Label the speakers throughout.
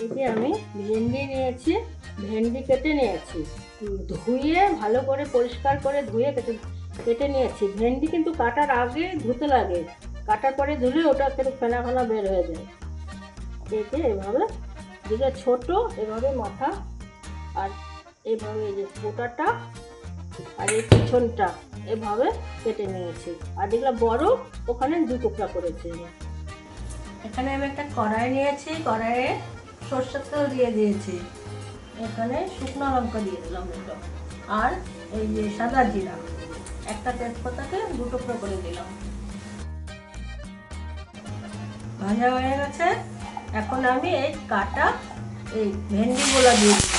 Speaker 1: এই যে আমি ভেন্ডি নিয়েছি, ভেন্ডি কেটে নিয়েছি, ধুয়ে ভালো করে পরিষ্কার করে ধুয়ে কেটে নিয়েছি। ভেন্ডি কিন্তু কাটার আগে ধুতে লাগে, কাটার পরে ধুলে ওটা একটু ফেনা ফেনা বের হয়ে যায়। কেটে এভাবে যেটা ছোট এভাবে মাথা, আর এভাবে এই যে গোটাটা আর এই পিছনটা এভাবে কেটে নিয়েছি। আর যেগুলো বড় ওখানে 2 টুকরা করেছি। এখানে আমি একটা কড়াই নিয়েছি, কড়াইয়ে সরষের তেল দিয়ে দিয়েছি, এখানে শুকনো লঙ্কা দিয়ে দিলাম দুটো, আর এই যে সাদা জিরা, একটা তেজপাতাকে 2 টুকরো করে দিলাম। ভাজা হয়ে গেছে, এখন আমি এই কাটা এই ভেন্ডিগুলো দিয়ে দিই।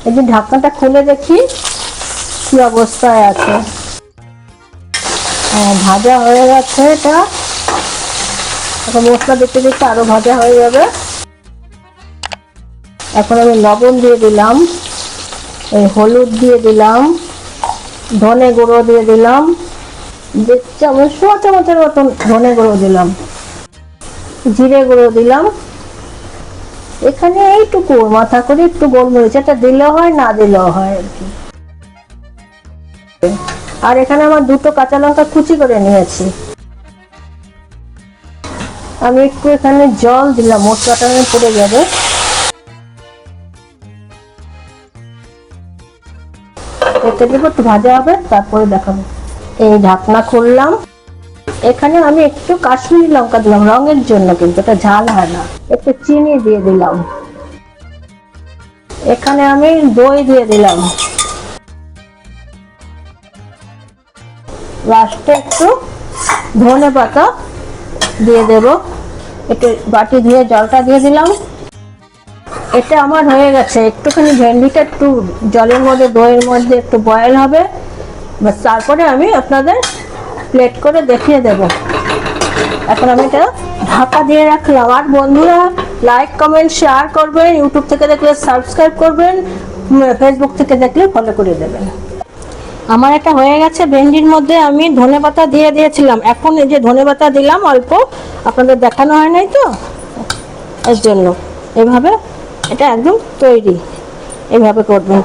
Speaker 1: এই যে ঢাকনাটা খুলে দেখি কি অবস্থায় আছে। ভাজা হয়ে গেছে এটা, এখন মশলা দিতে দিতে আরো ভাজা হয়ে যাবে। এখন আমি লবণ দিয়ে দিলাম, এই হলুদ দিয়ে দিলাম, ধনে গুঁড়ো দিয়ে দিলাম, 1 চামচের মতন ধনে গুঁড়ো দিলাম, জিরে গুঁড়ো দিলাম, এখানে এইটুকু মাথা করে একটু গোলমরিচ, এটা দিলেও হয় না দিলেও হয় আর কি। আর এখানে আমার 2টো কাঁচা লঙ্কা কুচি করে নিয়েছি। আমি একটু এখানে জল দিলাম, মশলাটা পড়ে যাবে। এতে দেবো, একটু ভাজা হবে, তারপরে দেখাবো। এই ঢাকনা খুললাম, এখানে আমি একটু কাশ্মীরি লঙ্কা দিলাম রঙের জন্য, কিন্তু এটা ঝাল হয় না। একটু চিনি দিয়ে দিলাম, এখানে আমি দই দিয়ে দিলাম, লাস্টে একটু ধনে পাতা দিয়ে দেব, একটু বাটি ধুয়ে জলটা দিয়ে দিলাম। এটা আমার হয়ে গেছে। একটুখানি ভেন্ডিটা একটু জলের মধ্যে দইয়ের মধ্যে একটু বয়েল হবে, বাস তারপরে আমি আপনাদের প্লেট করে দেখিয়ে দেব। এখন আমি এটা ঢাকা দিয়ে রাখলাম। আর বন্ধুরা লাইক কমেন্ট শেয়ার করবেন, ইউটিউব থেকে দেখলে সাবস্ক্রাইব করবেন, ফেসবুক থেকে দেখলে ফলো করে দেবেন। আমার এটা হয়ে গেছে। ভেন্ডির মধ্যে আমি ধনেপাতা দিয়ে দিয়েছিলাম, এখন এই যে ধনেপাতা দিলাম অল্প, আপনাদের দেখানো হয় নাই তো এর জন্য। এভাবে এটা একদম তৈরি, এভাবে করবেন।